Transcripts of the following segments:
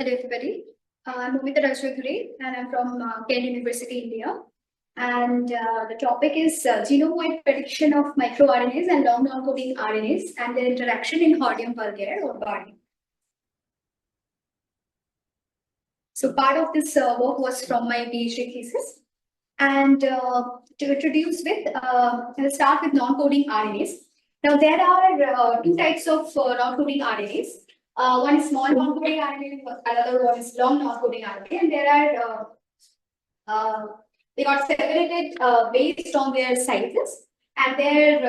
Hello, everybody. I'm Moumita Roy Chowdhury, and I'm from Koneru University, India. And the topic is genome-wide prediction of microRNAs and long non-coding RNAs and their interaction in Hordeum vulgare or barley. So part of this work was from my PhD thesis. And to introduce with, I'll start with non-coding RNAs. Now, there are two types of non-coding RNAs. One is small non-coding RNA, another one is long non-coding RNA, and there are they got separated based on their sizes, and their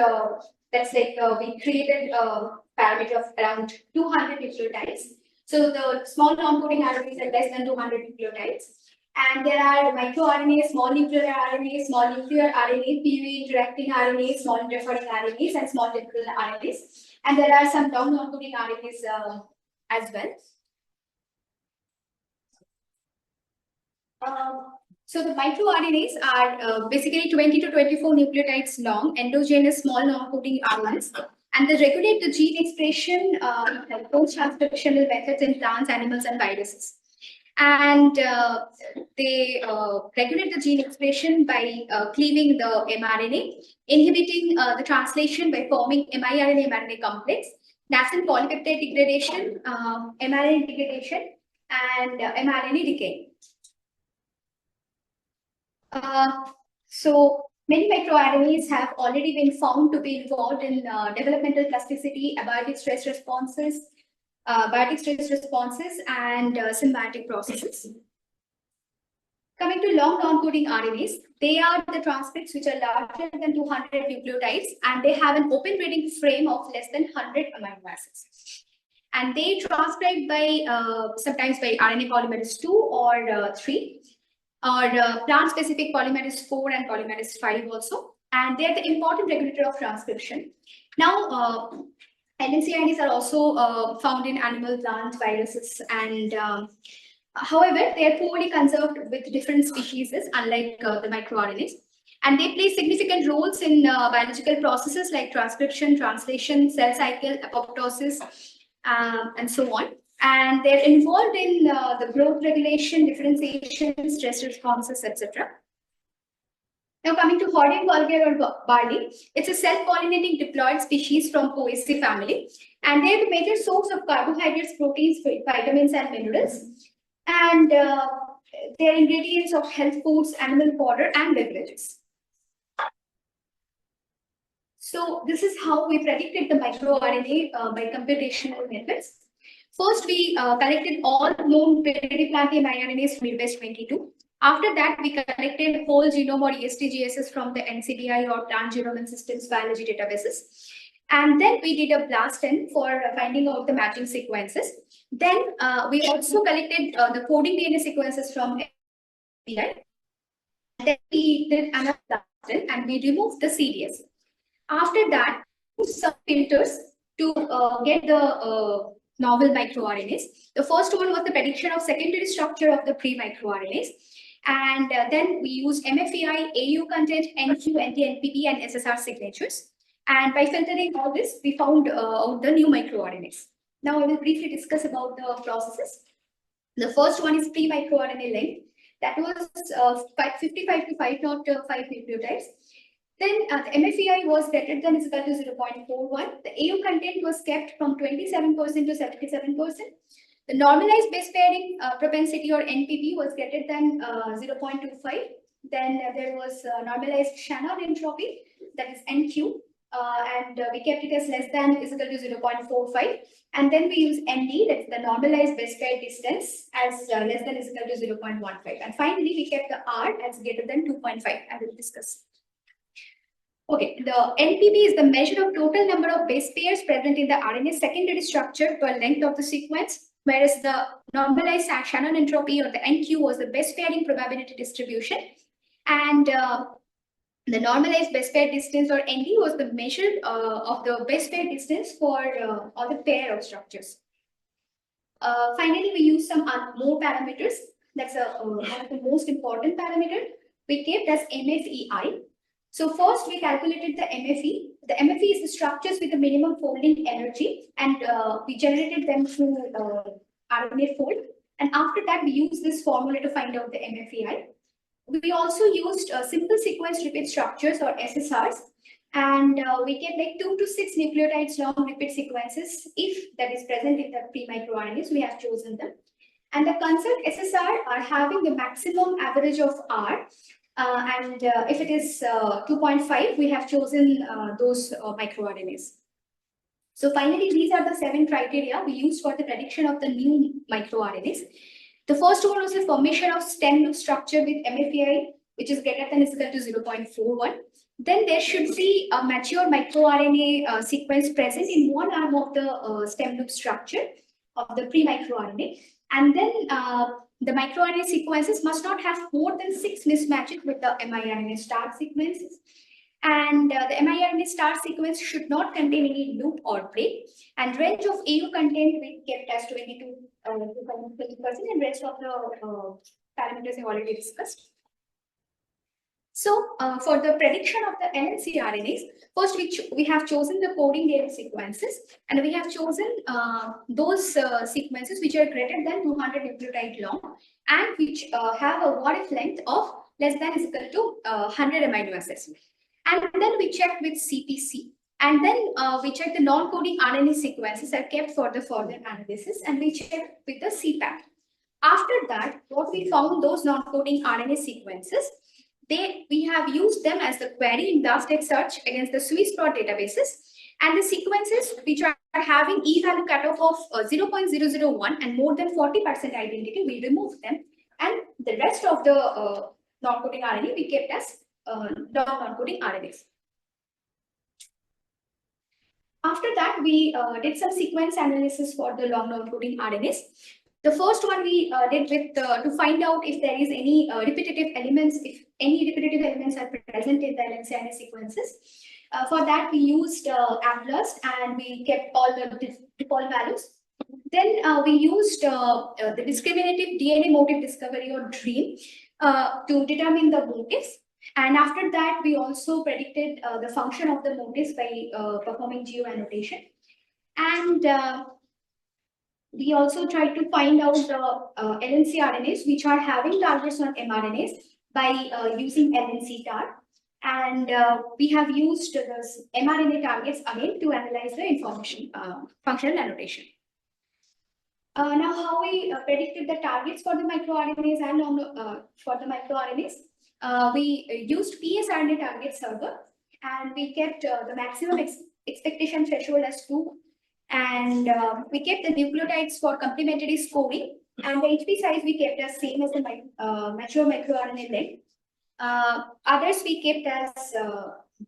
that's like we created a parameter of around 200 nucleotides. So the small non-coding RNAs are less than 200 nucleotides. And there are microRNAs, small nuclear RNAs, small nuclear RNA, PV interacting RNAs, small interfering RNAs, and small temporal RNAs. And there are some long non-coding RNAs as well. So the microRNAs are basically 20 to 24 nucleotides long, endogenous small non-coding RNAs, and they regulate the gene expression post-transcriptional methods in plants, animals, and viruses. And they regulate the gene expression by cleaving the mRNA, inhibiting the translation by forming miRNA-mRNA complex, nascent polypeptide degradation, mRNA degradation, and mRNA decay. So many microRNAs have already been found to be involved in developmental plasticity, abiotic stress responses, and symbiotic processes. Coming to long non-coding RNAs, they are the transcripts which are larger than 200 nucleotides, and they have an open reading frame of less than 100 amino acids. And they transcribe by sometimes by RNA polymerase 2 or 3, or plant-specific polymerase 4 and polymerase 5 also. And they are the important regulator of transcription. Now, LNCINs are also found in animal, plant, viruses, and however, they are poorly conserved with different species, unlike the microRNAs. And they play significant roles in biological processes like transcription, translation, cell cycle, apoptosis, and so on. And they're involved in the growth regulation, differentiation, stress responses, etc. Now coming to Hordeum vulgare or barley, it's a self-pollinating diploid species from Poaceae family, and they're the major source of carbohydrates, proteins, vitamins, and minerals. And they're ingredients of health foods, animal fodder, and beverages. So this is how we predicted the microRNA by computational methods. First, we collected all known periplantine mRNAs from Midwest 22. After that, we collected whole genome or EST-GSS from the NCBI or Plant Genome and Systems Biology databases. And then we did a blast in for finding out the matching sequences. Then we also collected the coding DNA sequences from NCBI. Then we did another blast in and we removed the CDS. After that, we used some filters to get the novel microRNAs. The first one was the prediction of secondary structure of the pre-microRNAs. And then we used MFEI, AU content, NQ, NT, NPP, and SSR signatures. And by filtering all this, we found the new microRNAs. Now I will briefly discuss about the processes. The first one is pre-microRNA length. That was 55 to 505 nucleotides. Then the MFEI was greater than or equal to 0.41. The AU content was kept from 27% to 77%. The normalized base pairing propensity or NPP was greater than 0.25. Then there was normalized Shannon entropy, that is NQ, and we kept it as less than or equal to 0.45. And then we use ND, that's the normalized base pair distance, as less than or equal to 0.15. And finally, we kept the R as greater than 2.5. I will discuss. Okay, the NPP is the measure of total number of base pairs present in the RNA secondary structure per length of the sequence, whereas the normalized Shannon entropy or the NQ was the base pairing probability distribution, and the normalized base pair distance or ND was the measure of the base pair distance for all the pair of structures. Finally, we use some more parameters. That's one of the most important parameter. We kept as MFEI. So first we calculated the MFE. The MFE is the structures with the minimum folding energy, and we generated them through RNA fold. And after that, we use this formula to find out the MFEI. We also used simple sequence repeat structures or SSRs, and we get like 2 to 6 nucleotides long repeat sequences. If that is present in the pre-microRNAs, we have chosen them. And the concerned SSR are having the maximum average of R. If it is 2.5, we have chosen those microRNAs. So finally, these are the 7 criteria we used for the prediction of the new microRNAs. The first one was the formation of stem loop structure with MFEI, which is greater than or equal to 0.41. Then there should be a mature microRNA sequence present in one arm of the stem loop structure of the pre-microRNA. And then the microRNA sequences must not have more than 6 mismatches with the miRNA start sequences. And the miRNA start sequence should not contain any loop or break. And range of AU content we kept as 22% and rest of the parameters I already discussed. So for the prediction of the LNC RNAs, first we have chosen the coding data sequences, and we have chosen those sequences which are greater than 200 nucleotide long and which have a what-if length of less than or equal to 100 amino acids. And then we checked with CPC. And then we checked the non-coding RNA sequences are kept for the further analysis, and we checked with the CPAP. After that, what we found those non-coding RNA sequences, we have used them as the query in DASTEC search against the Swiss prot databases, and the sequences which are having e-value cutoff of 0.001 and more than 40% identity, we removed them, and the rest of the non-coding RNA we kept as non-coding RNAs. After that, we did some sequence analysis for the long non-coding RNAs. The first one we did with to find out if there is any repetitive elements, if any repetitive elements are present in the LNC sequences. For that, we used ATLAS, and we kept all the default values. Then we used the discriminative DNA motif discovery or DREAM to determine the motifs. And after that, we also predicted the function of the motifs by performing geo-annotation. And we also tried to find out the LNC RNAs which are having targets on mRNAs by using LNC tar. And we have used the mRNA targets again to analyze the information, functional annotation. Now, how we predicted the targets for the microRNAs and for the microRNAs? We used PSRNA target server, and we kept the maximum expectation threshold as 2. And we kept the nucleotides for complementary scoring, and the HP size we kept as same as the mature microRNA length. Others we kept as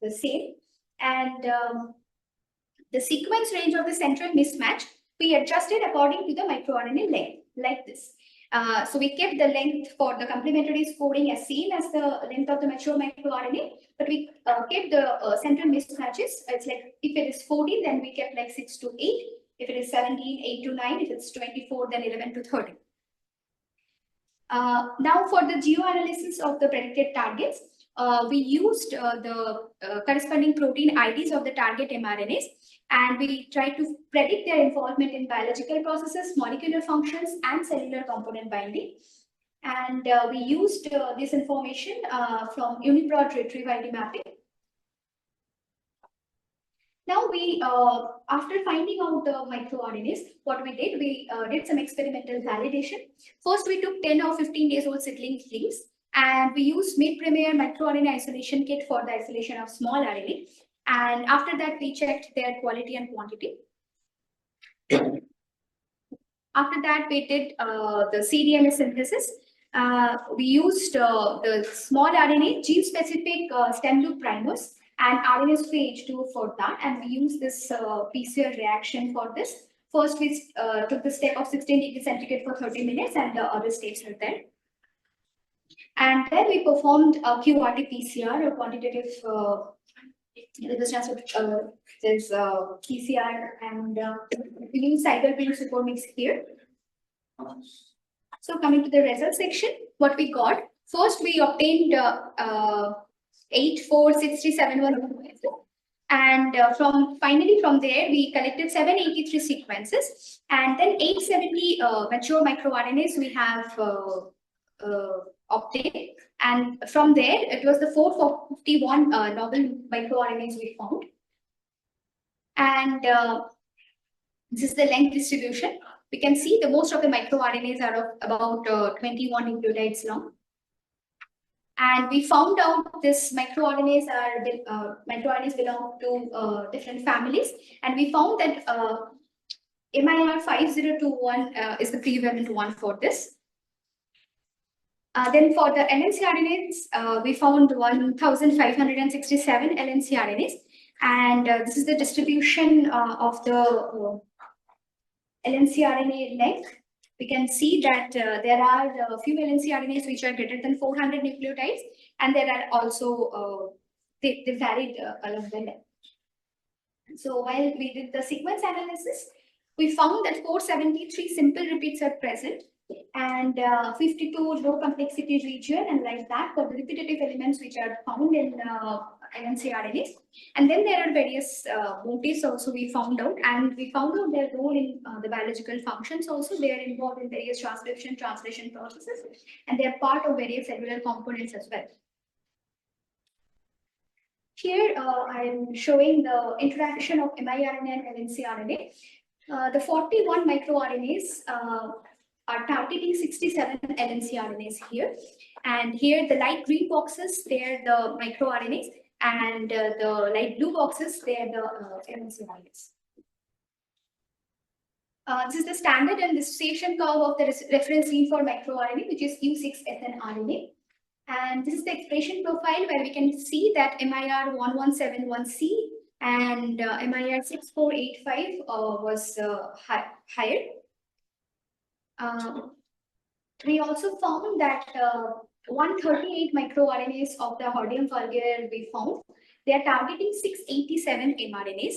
the same, and the sequence range of the central mismatch we adjusted according to the microRNA length, like this. So we kept the length for the complementary scoring as same as the length of the mature microRNA, but we kept the central mismatches. It's like if it is 14, then we kept like 6 to 8. If it is 17, 8 to 9. If it's 24, then 11 to 30. Now for the geo-analysis of the predicted targets, we used the corresponding protein IDs of the target mRNAs, and we tried to predict their involvement in biological processes, molecular functions, and cellular component binding. And we used this information from UniProt retrieve ID mapping. Now we, after finding out the microRNAs, what we did some experimental validation. First, we took 10 or 15 days old seedling leaves, and we used mid-premier microRNA isolation kit for the isolation of small RNA. And after that, we checked their quality and quantity. After that, we did the cDNA synthesis. We used the small RNA gene-specific stem loop primers and RNase-free H2 for that, and we used this PCR reaction for this. First, we took the step of 16 degrees centigrade for 30 minutes, and the other steps are there. And then we performed a QRT-PCR, or quantitative resistance there's PCR, and we use cyber-build support mix here. So coming to the result section, what we got, first we obtained 846371, And finally from there, we collected 783 sequences, and then 870 mature microRNAs we have obtained. And from there, it was the 451 novel microRNAs we found. And this is the length distribution. We can see the most of the microRNAs are of about 21 nucleotides long. And we found out this microRNAs belong to different families. And we found that MIR 5021 is the prevalent one for this. Then for the LNCRNAs, we found 1,567 LNCRNAs. And this is the distribution of the LNCRNA length. We can see that there are a few LNCRNAs which are greater than 400 nucleotides, and there are also, they varied along the length. So while we did the sequence analysis, we found that 473 simple repeats are present, and 52 low complexity region, and like that for the repetitive elements which are found in LNCRNAs. And then there are various motifs also we found out, and we found out their role in the biological functions also. They are involved in various transcription, translation processes, and they are part of various cellular components as well. Here I am showing the interaction of miRNA and LNCRNA. The 41 microRNAs are targeting 67 LNCRNAs here. And here the light green boxes, they're the microRNAs, and the light blue boxes, they're the LNCRNAs. This is the standard and dissociation curve of the reference gene for microRNA, which is U6SNRNA. And this is the expression profile where we can see that MIR1171C and MIR6485 was higher. We also found that 138 microRNAs of the Hordeum vulgare we found. They are targeting 687 mRNAs,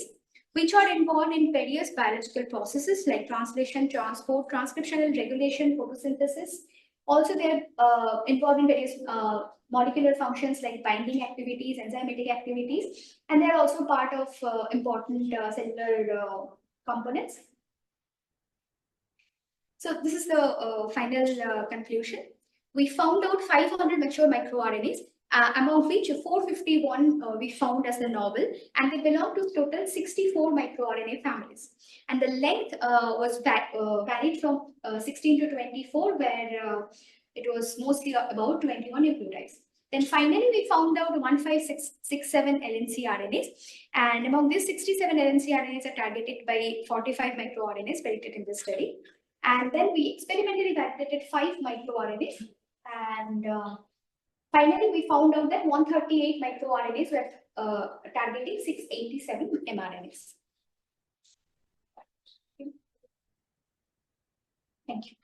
which are involved in various biological processes like translation, transport, transcriptional regulation, photosynthesis. Also, they are involved in various molecular functions like binding activities, enzymatic activities, and they are also part of important cellular components. So this is the final conclusion. We found out 500 mature microRNAs, among which 451 we found as the novel, and they belong to total 64 microRNA families. And the length was varied from 16 to 24, where it was mostly about 21 nucleotides. Then finally, we found out 15667 LNCRNAs, and among these 67 LNCRNAs are targeted by 45 microRNAs predicted in this study. And then we experimentally validated 5 microRNAs, and finally we found out that 138 microRNAs were targeting 687 mRNAs. Thank you.